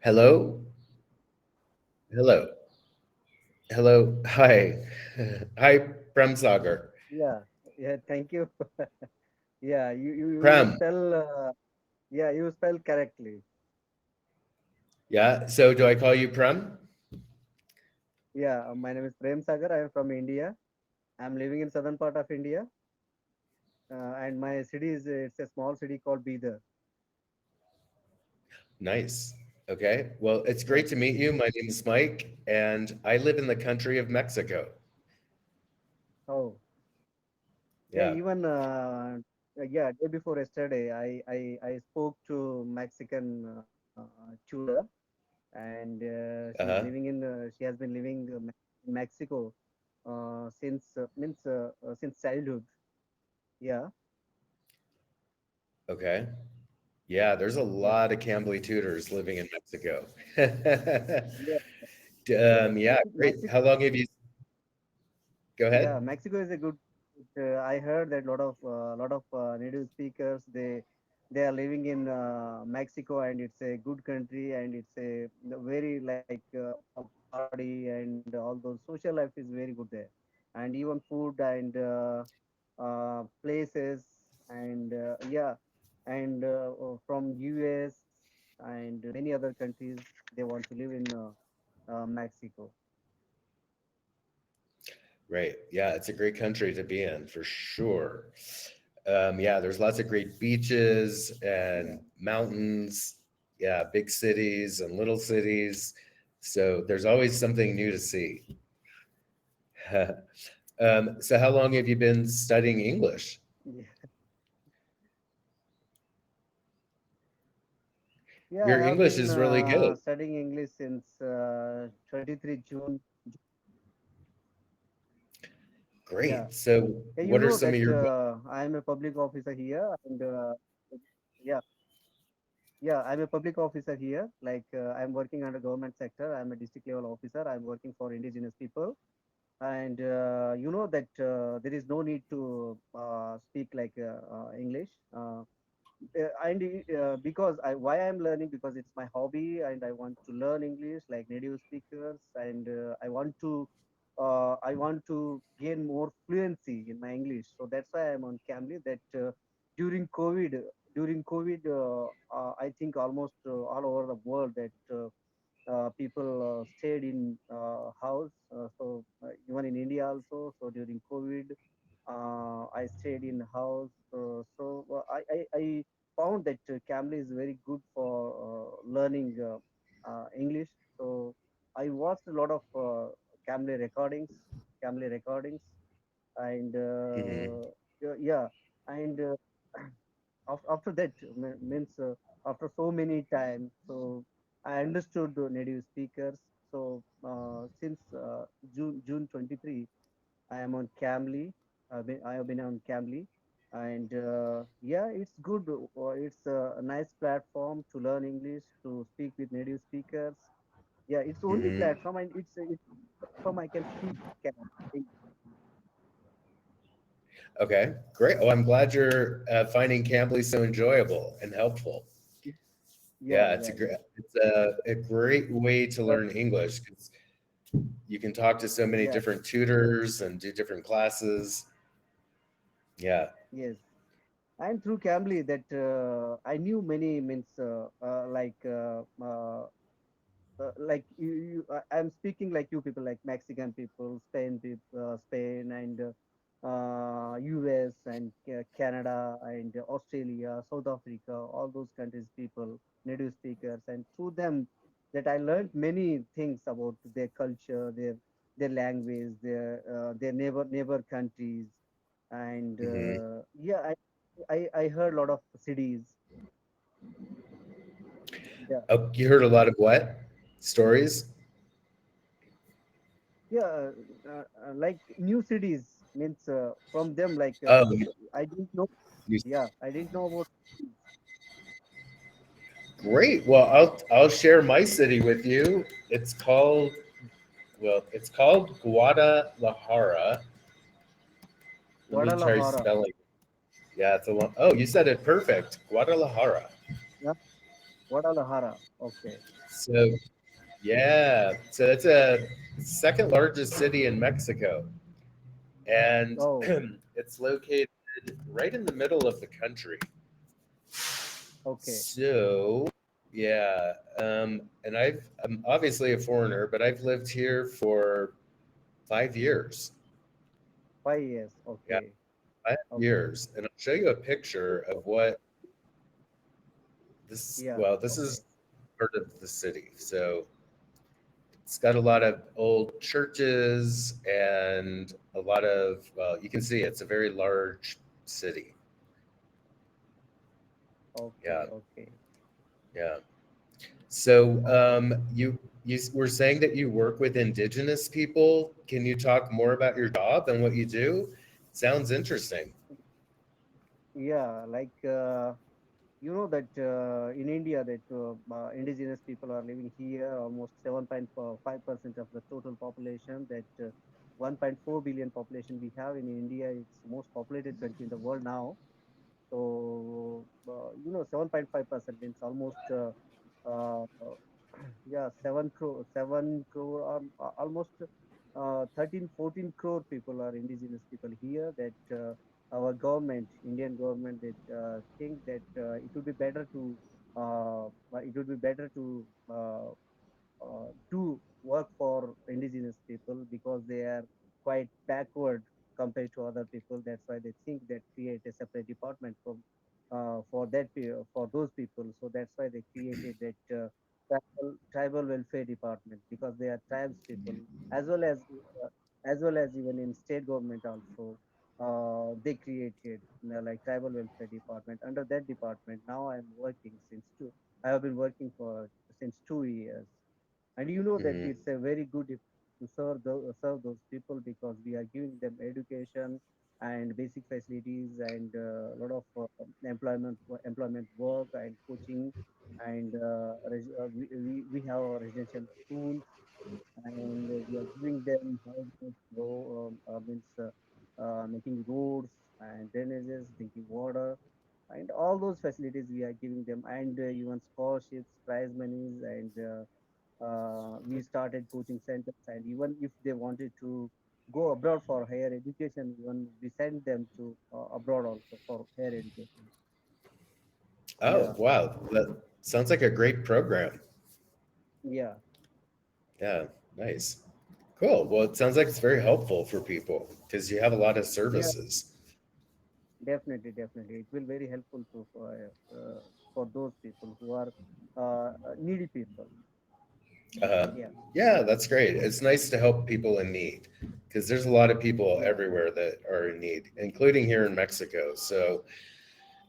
Hello, hello, hello. Hi, hi, Prem Sagar. Yeah, yeah, thank you. Yeah, you Prem. spell yeah, you spell correctly. Yeah. So do I call you Prem? Yeah, my name is Prem Sagar. I am from India. I'm living in southern part of India, and my city is it's a small city called Bidar. Nice. Okay. Well, it's Yeah. great to meet you. My name is Mike, and I live in the country of Mexico. Oh, yeah. Yeah. Even yeah, day before yesterday, I spoke to Mexican tutor, and Uh-huh. she has been living in Mexico since childhood. Yeah. Okay. Yeah. There's a Yeah. lot of Cambly tutors living in Mexico. Yeah. Yeah, Yeah. Great. Mexico. How long have you? Go Yeah, ahead. Mexico is a good. I heard that lot of native speakers they are living in Mexico, and it's a good country, and it's a very like party and all those social life is very good there, and even food and places and yeah, and from US and many other countries they want to live in Mexico. Right. Yeah, it's a great country to be in for sure. Yeah, there's lots of great beaches Yeah. and mountains. Yeah, big cities and little cities. So there's always something new to see. So how long have you been studying English? Yeah, I Your have English been is really good. studying English since 23 June. Yeah. Great. So Yeah, you what are know some that of your I am a public officer here, and yeah, yeah, I'm a public officer here. Like I'm working under government sector. I'm a district level officer. I'm working for indigenous people, and you know that there is no need to speak like English. And because why I'm learning because it's my hobby and I want to learn English like native speakers and I want to gain more fluency in my English. So that's why I'm on Cambly. That during COVID, during COVID, I think almost all over the world that people stayed in house. Even in India also. So during COVID, I stayed in house. I found that Cambly is very good for learning English. So I watched a lot of Cambly recordings, Cambly recordings, and Mhm. yeah, and after that means after so many times, so I understood the native speakers. So since June 23, I am on Cambly. I have been on Cambly, and yeah, it's good. It's a nice platform to learn English, to speak with native speakers. Yeah, it's the only Mhm. platform, and it's platform I can speak. Okay, great. Oh, I'm glad you're finding Cambly so enjoyable and helpful. Yeah, Yeah, yeah, yeah. it's a great way to But learn English because you can talk to so many yeah, different tutors and do different classes. Yeah. yes. And through Cambly, that I knew many means like I'm speaking like you people, like Mexican people, Spain and US and Canada and Australia, South Africa, all those countries people, native speakers, and through them that I learned many things about their culture, their language, their neighbor countries, and Hmm. yeah, I heard a lot of cities. Yeah. Oh, you heard a lot of what? Stories? Yeah, like new cities means from them like Oh, I didn't know. you, Yeah, I didn't know about cities. great. Well, I'll share my city with you. It's called Guadalajara. Let me try Guadalajara. spelling. Yeah, it's a long. Oh, you said it perfect. Guadalajara. Yeah, Guadalajara. Okay. So yeah, so it's a second largest city in Mexico, and Oh, it's located right in the middle of the country. okay. So yeah, and I'm obviously a foreigner, but I've lived here for 5 years. 5 years. Yeah, Okay. five Okay. years, and I'll show you a picture of what this. Yeah. Well, this Okay. is part of the city, so it's got a lot of old churches and a lot of, well, you can see it's a very large city. Okay. Yeah, Okay. yeah. So Okay. you were saying that you work with indigenous people. Can you talk more about your job and what you do? Sounds interesting. Yeah. Like, you know that in India that indigenous people are living here, almost 7.5% of the total population. That 1.4 billion population we have in India. It's most populated country in the world now. So 7.5% means almost uh, yeah, 7 crore, 7 crore, almost 13, 14 crore people are indigenous people here. That our government, Indian government, that think that it would be better to do work for indigenous people because they are quite backward compared to other people. That's why they think that create a separate department for those people. So that's why they created that tribal welfare department because they are tribes people as well as even in state government also. They created like tribal welfare department. Under that department, now I'm working since two. I have been working for since 2 years, and you know that Hmm. it's a very good to serve those people because we are giving them education and basic facilities and a lot of employment work and coaching, and we have our residential schools, and we are giving them houses, means making roads and drainages, drinking water, and all those facilities we are giving them, and even scholarships, prize monies, and we started coaching centers. And even if they wanted to go abroad for higher education, even we send them to abroad also for higher education. Oh, Yeah, wow. That sounds like a great program. yeah, Yeah, nice. Cool. Well, it sounds like it's very helpful for people because you have a lot of yeah. services. Definitely, definitely, it will very helpful to for those people who are needy people. Uh, Yeah, yeah, that's great. It's nice to help people in need because there's a lot of people yeah. everywhere that are in need, including here in Mexico. So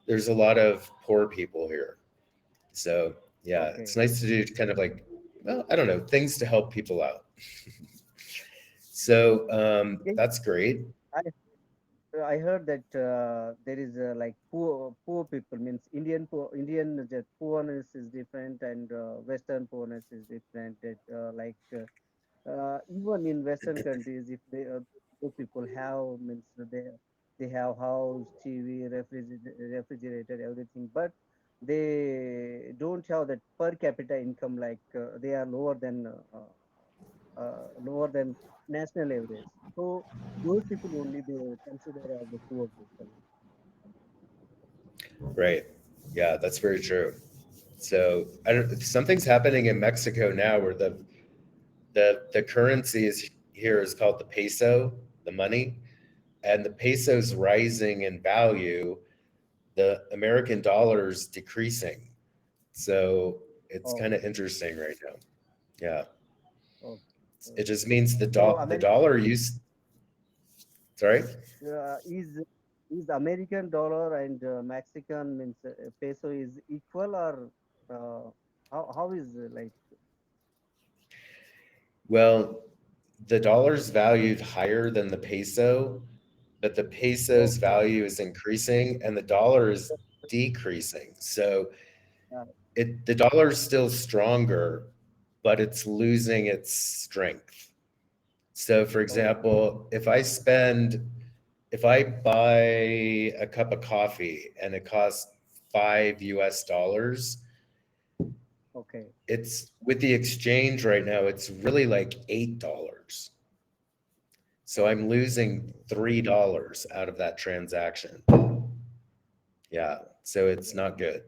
there's a lot of poor people here. So yeah, it's Okay. nice to do kind of like, well, I don't know, things to help people out. So Yeah, that's great. I heard that there is like poor people means Indian that poorness is different, and Western poorness is different. That even in Western countries, if those people have means they have house, TV, refrigerator, everything, but they don't have that per capita income. Like they are lower than national average. So those people only they consider as the poor people. Right. Yeah, that's very true. So I don't, something's happening in Mexico now where the currency is here is called the peso, the money, and the peso's rising in value, the American dollar's decreasing. So it's Oh, kind of interesting right now. Yeah. okay. It Okay. just means So the American dollar used, sorry? uh, is American dollar and Mexican means peso is equal, or how is like? Well, the dollar's valued higher than the peso, but the peso's Okay. value is increasing and the dollar is decreasing. So Uh, the dollar is still stronger, but it's losing its strength. So, for oh, example, if I buy a cup of coffee and it costs $5, Okay. It's with the exchange right now, it's really like $8. So I'm Oh, losing $3 out of that transaction. Yeah, so it's not good.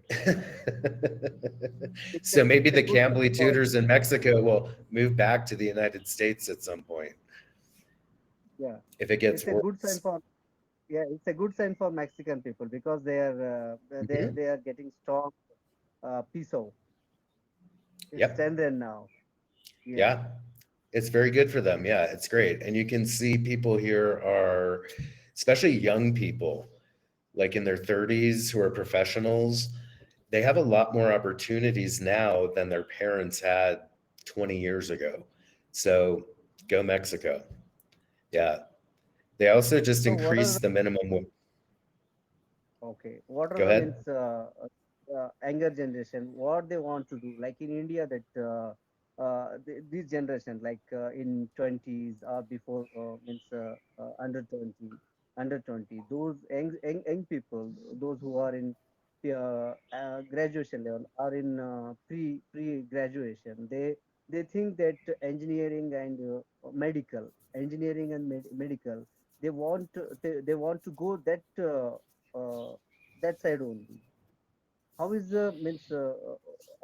So maybe it's a the good sign Cambly for, tutors in Mexico will move back to the United States at some point yeah, if it gets it's a good sign worse. for, yeah, it's a good sign for Mexican people because Mhm. they are getting strong peso. It's Yep. strengthened now. Yeah. Yeah. It's very good for them. Yeah, it's great. And you can see people here are, especially young people, like in their 30s who are professionals, they have a lot more opportunities now than their parents had 20 years ago. So go Mexico. Yeah. They also just So what are increased the minimum. Okay. What are Go the means ahead. younger generation? What they want to do? Like in India, that this generation, like in 20s or before, means under 20, under 20. Those young people, those who are in graduation level, are in pre graduation. They think that engineering and medical, they want to go that side only. How is the means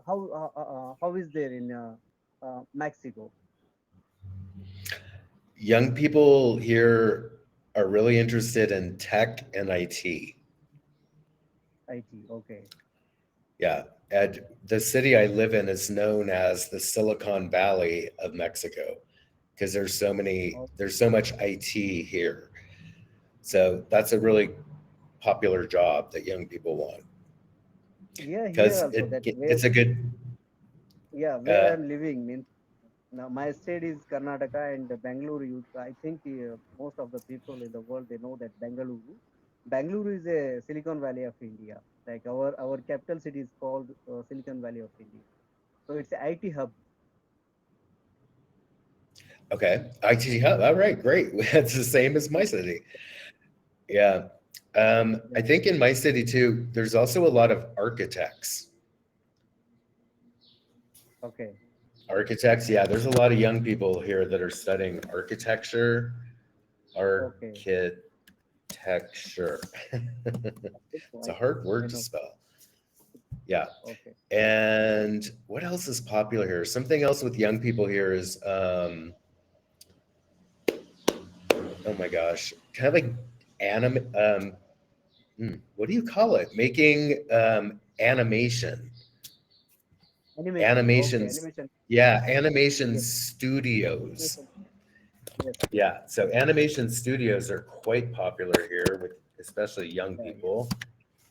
how is there in Mexico? Young people here are really interested in tech and IT. IT? Okay, Yeah. And the city I live in is known as the Silicon Valley of Mexico because oh, there's so much IT here. So that's a really popular job that young people want yeah, here because also that it's a good, where uh, I'm living means now my state is Karnataka and Bangalore. I think most of the people in the world they know that Bangalore is a Silicon Valley of India. Like our capital city is called Silicon Valley of India. So it's a IT hub. okay, IT hub. All right, great. It's the same as my city. Yeah. I Yeah. think in my city too, there's also a lot of architects. Okay. Architects, yeah, there's a lot of young people here that are studying architecture. Okay. Architecture. It's a hard I word to know. spell. Yeah. Okay. And what else is popular here? Something else with young people here is, oh my gosh, kind of like anime. What do you call it? Making animation. Animation. Okay. Animations. Animation. Yeah, animation Yes. studios. Animation. Yes. Yes. Yeah, so animation studios are quite popular here with especially young Yeah. people.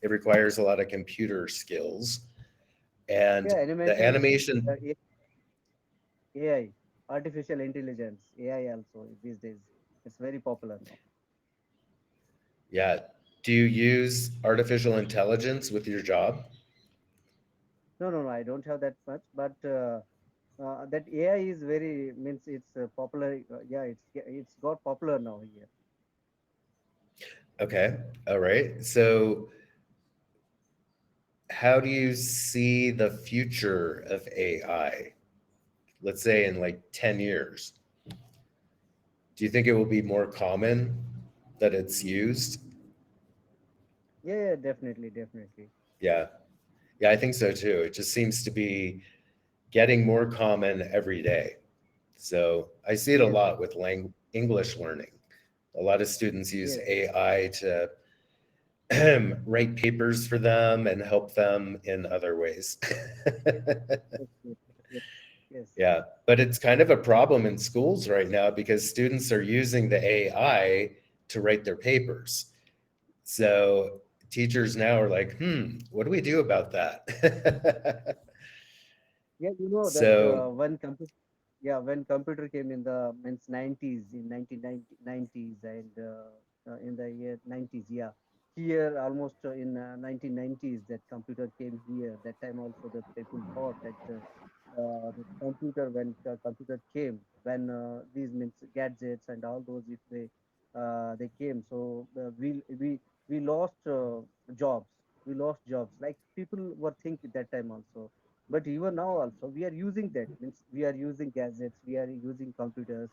It requires a lot of computer skills. And Yeah. the Animation. animation, Uh, AI. Artificial intelligence. AI also these days. It's very popular now. yeah. Do you use artificial intelligence with your job? No. No. No. I don't have that much, but that AI is very means it's popular. Yeah. It's got popular now here. Okay. All right. So, how do you see the future of AI? Let's say in like 10 years. Do you think it will be more common that it's used? Yeah. Yeah. Definitely. Definitely. Yeah. Yeah, I think so too. It just seems to be getting more common every day. So I see it a Yes. lot with English learning. A lot of students use Yes. AI to write papers for them and help them in other ways. Yes. Yes. Yes. Yes. Yeah, but it's kind of a problem in schools right now because students are using the AI to write their papers. So teachers now are like, what do we do about that? Yeah, you know that So, when computer came in the means 90s in 1990s and in the year 90s, yeah, here almost in 1990s that computer came here. That time also the people thought that the computer when computer came when these means gadgets and all those if they came, so we lost jobs. We lost jobs. Like people were thinking that time also. But even now also we are using that, means we are using gadgets, we are using computers,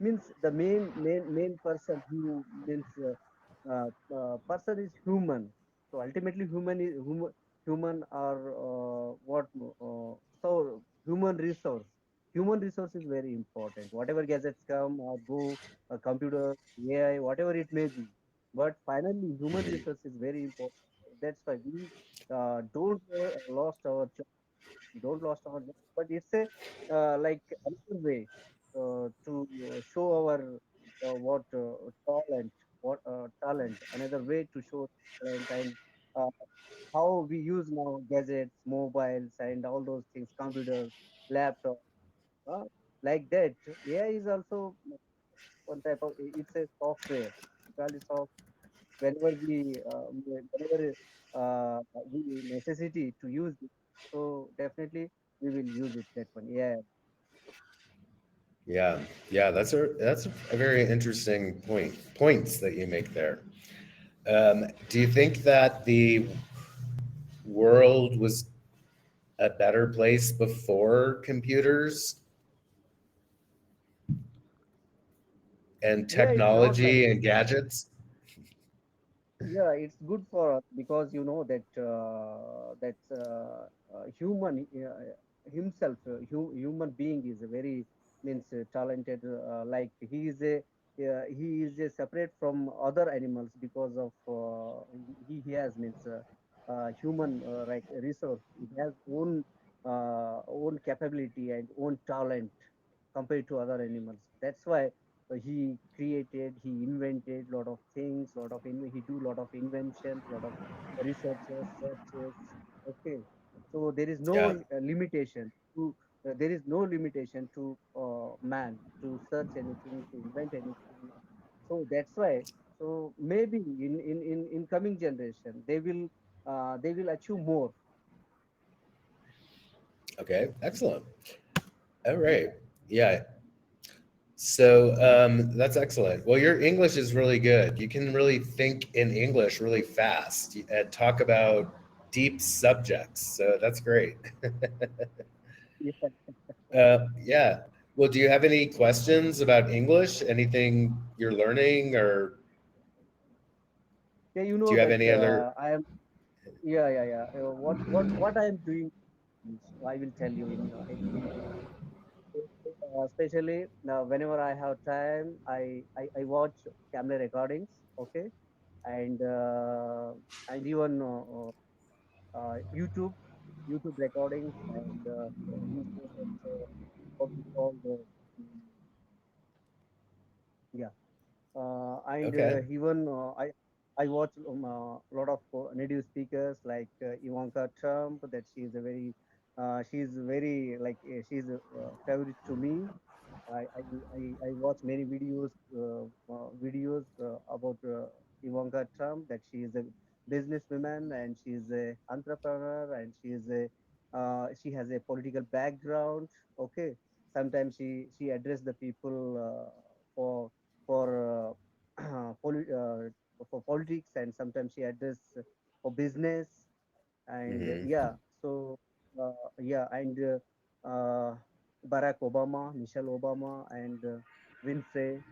means the main person who means person is human. So ultimately human are what so human resource is very important. Whatever gadgets come or go, computer, AI, whatever it may be, but finally human Mhm. resource is very important. That's why we don't lost our don't lost our job, but it's a like another way to show our what talent, another way to show talent, and uh, how we use now gadgets, mobiles, and all those things, computers, laptop, uh, like that. AI is also one type of, it's a software. We call it whenever we necessity to use it, so definitely we will use it, that one. Yeah. Yeah, yeah, that's a very interesting points that you make there. Do you think that the world was a better place before computers and Yeah, it's not like, technology and gadgets? yeah, it's good for us because you know that human himself, human being is a very means talented. Like he is a separate from other animals because of he has means human like resource. It has own capability and own talent compared to other animals. That's why he created, he invented lot of things, he do lot of inventions, lot of researches, searches. Okay, so there is no Yeah. limitation to there is no limitation to man to search anything, to invent anything. So that's why. So maybe in coming generation they will achieve more. Okay. Excellent. All right. Yeah. So that's excellent. Well, your English is really good. You can really think in English really fast and talk about deep subjects. So that's great. Yeah, Yeah. Well, do you have any questions about English? Anything you're learning, or yeah, you do know you have that any other? I am. Yeah, yeah, yeah. What I am doing, I will tell you in especially now whenever I have time, I watch camera recordings, okay, and even YouTube recordings, and we say that what we call the yeah. And Okay. even I watch a lot of native speakers like Ivanka Trump. That she's very like she's a favorite to me. I watch many videos about Ivanka Trump, that she is a businesswoman and she is a entrepreneur and she has a political background. Okay, sometimes she address the people for for for politics, and sometimes she address for business, and Hmm. yeah. So yeah, and Barack Obama, Michelle Obama, and Winfrey,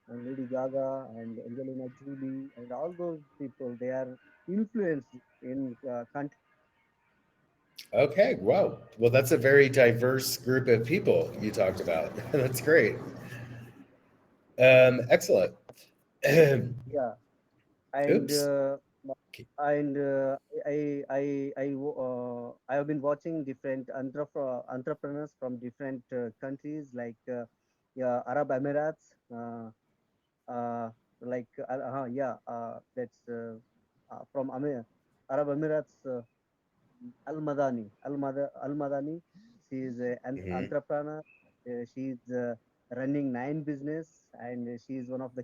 and Lady Gaga, and Angelina Jolie, and all those people, they are influenced in country. Okay. Wow. Well, that's a very diverse group of people you talked about. That's great. Excellent. Yeah, and Oops. and I have been watching different entrepreneurs from different countries like yeah, Arab Emirates, like yeah, that's from Arab Emirates, Al Madani. She is an Hmm. entrepreneur. She is running 9 business, and she is one of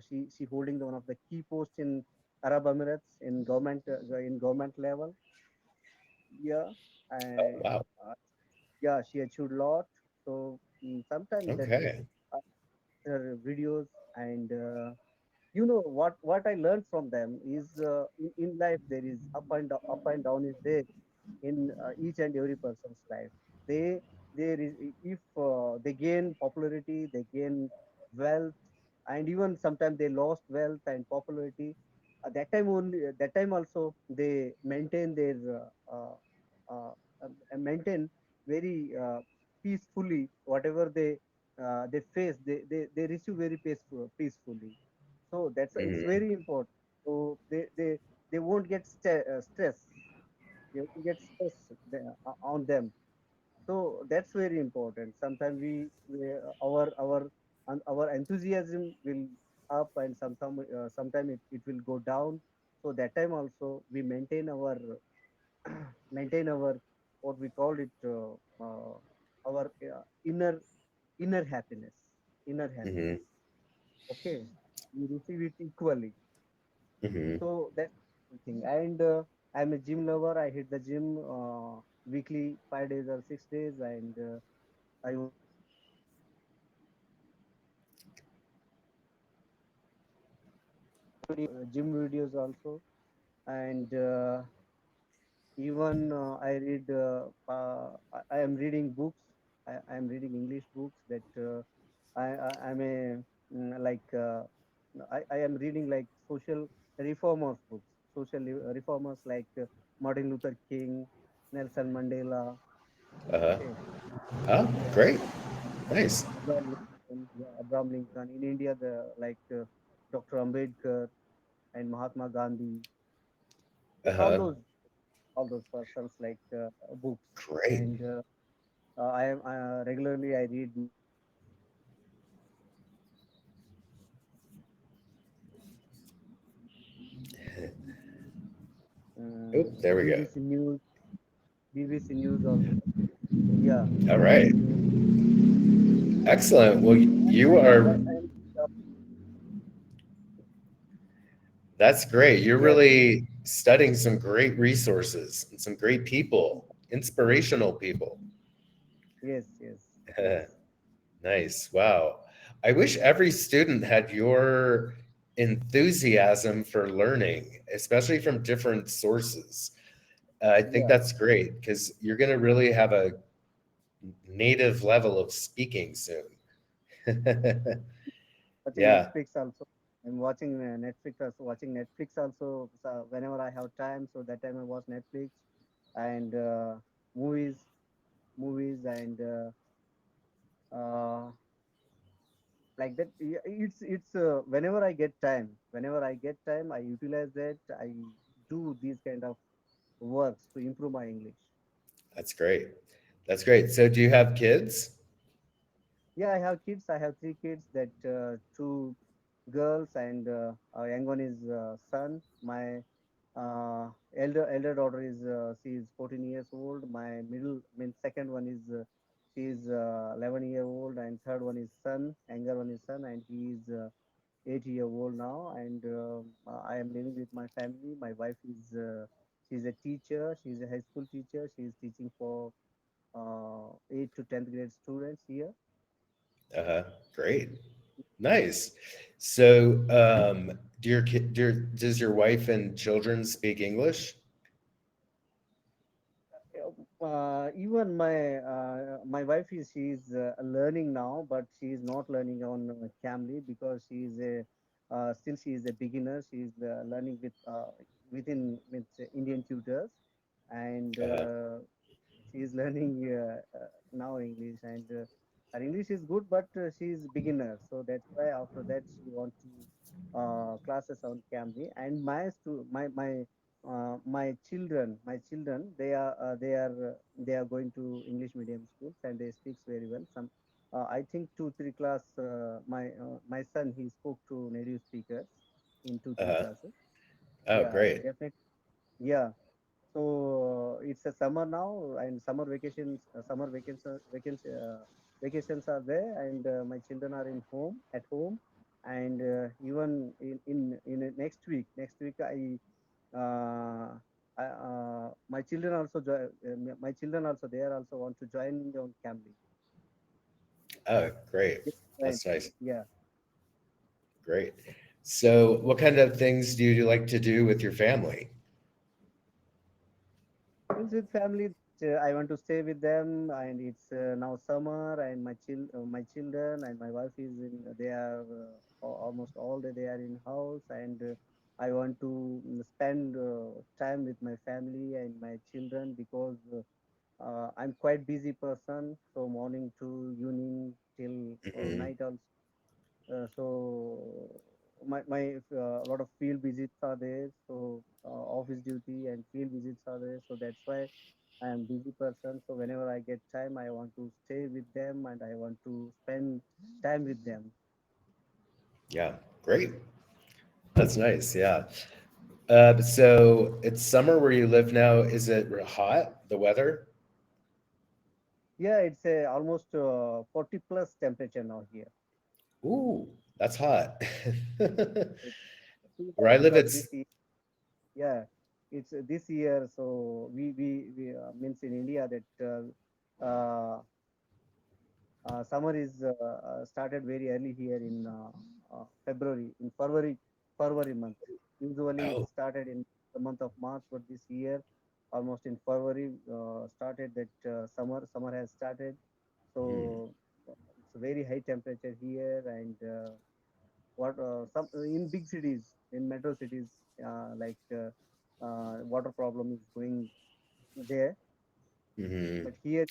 she holding the one of the key posts in Arab Emirates in government level. Yeah, Oh, and wow. uh, yeah, she achieved a lot. So sometimes that Okay. uh, her videos, and you know what I learned from them is in life there is up and down is there. in each and every person's life. If they gain popularity, they gain wealth, and even sometimes they lost wealth and popularity. That time only, that time also they maintain their maintain very peacefully whatever they face. They receive very peacefully. So it's Hmm. very important. So they won't get stress. They won't get stress on them. So that's very important. Sometimes our enthusiasm will up, and sometime it will go down. So that time also we maintain our maintain our what we call it our inner happiness. Inner Hmm. happiness. Okay, we receive it equally. Hmm. So that's the thing. And I'm a gym lover. I hit the gym weekly, 5 days or 6 days, and I watch gym videos also. And even I read. I am reading books. I am reading English books that I'm a like I am reading like social reformers books, reformers like Martin Luther King, Nelson Mandela. Uh-huh. Okay, Oh, yeah, great. Nice. Abraham Lincoln, yeah, Abraham Lincoln. In India, the like Dr. Ambedkar and Mahatma Gandhi, like Uh-huh. all those persons like books. Great. And I am regularly I read Oh, there we go. BBC News, BBC News also. Yeah, All BBC right. News. Excellent. Well, you are, And uh, that's great. You're yeah, really studying some great resources and some great people, inspirational people. yes, yes, yes. Nice. Wow. I wish every student had your enthusiasm for learning, especially from different sources. I think Yeah, that's great because you're going to really have a native level of speaking soon. watching Yeah, Netflix also. I'm watching Netflix also. Watching Netflix also. So whenever I have time, so that time I watch Netflix and movies, and uh, like that. It's whenever I get time, I utilize that. I do these kind of works to improve my English. that's great. That's great. So, do you have kids? Yeah, I have kids. I have three kids. That two girls and young one is son. My elder daughter is she is 14 years old. My second one is she is 11-year old, and third one is son. Younger one is son, and he is 8-year old now. And I am living with my family. My wife is she's a teacher. She's a high school teacher. She is teaching for 8th to 10th grade students here. Uh-huh. Great. Nice. So, does your wife and children speak English? Even my wife is she's learning now, but she is not learning on Camly because she is a still she is a beginner. She is learning with Indian tutors, and Uh-huh. she is learning now English, and her English is good, but she is beginner. So that's why after that she want to classes on Camry. And my children, they are going to English medium schools, and they speaks very well. Some I think 2 3 class. My son, he spoke to native speakers in 2 3 Uh-huh. classes. Oh, Yeah, great. definitely. Yeah, so it's a summer now, and vacations are there, and my children are at home, and even next week my children also they are also want to join me on camping. Oh, great. Right. That's nice. Yeah. Great. So, what kind of things do you like to do with your family? Means with family, I want to stay with them, and it's now summer, and my children and my wife is in. They are almost all day they are in house, and I want to spend time with my family and my children because I'm quite busy person. So morning to evening till Hmm. night also. So my a lot of field visits are there. So office duty and field visits are there. So that's why I am busy person. So whenever I get time, I want to stay with them and I want to spend time with them. Yeah, great. That's nice. Yeah. So it's summer where you live now. Is it hot, the weather? Yeah, it's a almost 40 plus temperature now here. Ooh, that's hot. It's too Where hot I live, because it's this year, yeah, it's this year. So we means in India that summer is started very early here in February, in February month. Usually it oh, started in the month of March, but this year, almost in February, started that summer has started. hmm, So it's a very high temperature here, and what some in big cities, in metro cities, water problem is going there, hmm. but here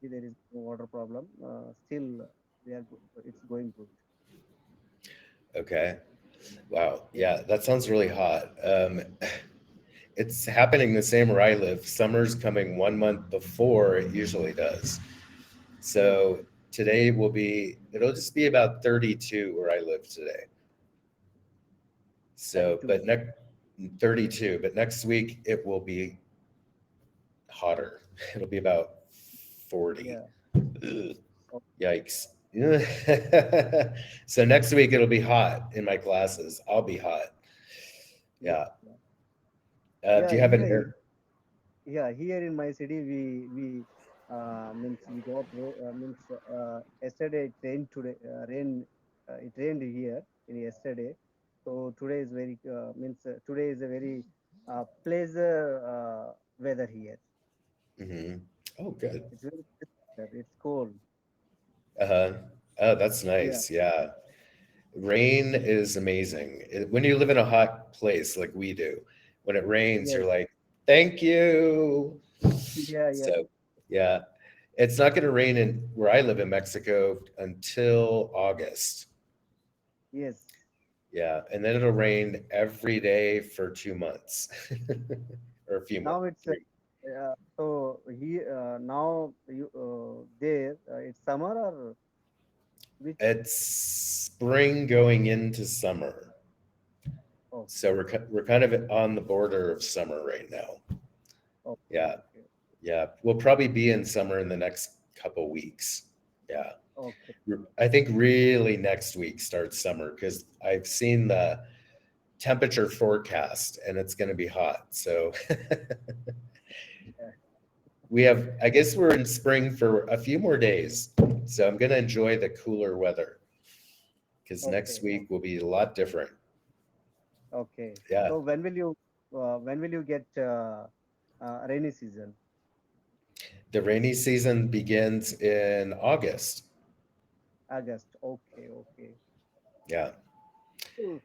there is no water problem. Still, it's going good. Okay. Wow. Yeah, Yeah, that sounds really hot. It's happening the same where I live. Summer's coming 1 month before it usually does. yes, So today it'll just be about 32 where I live today. So, 32. but next 32, but next week it will be hotter. It'll be about 40. Yeah. Ugh, Oh, yikes. So next week it'll be hot in my classes. I'll be hot. yeah, Yeah. yeah. Do Yeah, you have an here, air? yeah, here in my city, we means we got means yesterday it rained today. It rained here in yesterday. So today is very means today is a very pleasure weather here. Hmm. Oh, good. It's very pleasant. It's cold. Uh-huh. Oh, that's Yeah. nice. Yeah. Rain is amazing. When you live in a hot place like we do, when it rains, Yes. you're like, thank you. Yeah. Yeah. So, yeah, it's not going to rain in where I live in Mexico until August. Yes. Yeah. And then it'll rain every day for 2 months or a few months. Now it's Three. so here now you there it's summer or which? It's spring going into summer. So Okay. we're kind of on the border of summer right now. Okay. Yeah. Okay. Yeah, we'll probably be in summer in the next couple weeks. Yeah. Okay. I think really next week starts summer because I've seen the temperature forecast and it's going to be hot. So Yeah. I guess we're in spring for a few more days. So I'm going to enjoy the cooler weather because next Okay. week will be a lot different. Okay. Yeah. So when will you get rainy season? The rainy season begins in August. August. Okay. Okay. Yeah.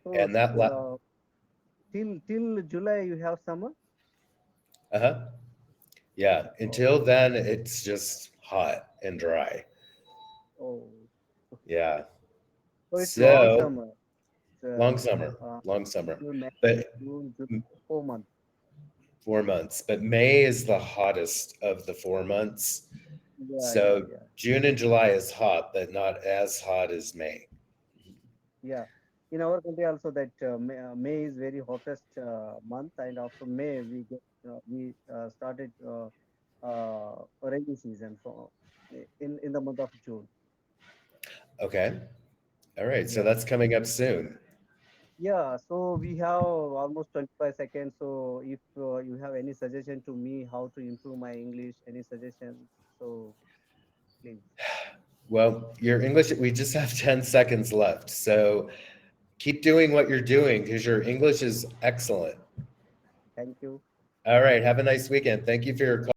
So And till July you have summer. uh-huh. Yeah. Oh. Until then, it's just hot and dry. Oh. Yeah. So it's long So summer. It's, long summer, April, May, but June, July, 4 months. 4 months. But May is the hottest of the 4 months. Yeah. Yeah. So Yeah. June and July is hot, but not as hot as May. Yeah, in our country also that May is very hottest month, and after May we started rainy season for in the month of June. Okay. All right. So Yeah, that's coming up soon. yeah. So we have almost 25 seconds. So if you have any suggestion to me how to improve my English, any suggestions? So please, Well, your English, we just have 10 seconds left. So keep doing what you're doing because your English is excellent. thank you. All right. Have a nice weekend. Thank you for your call.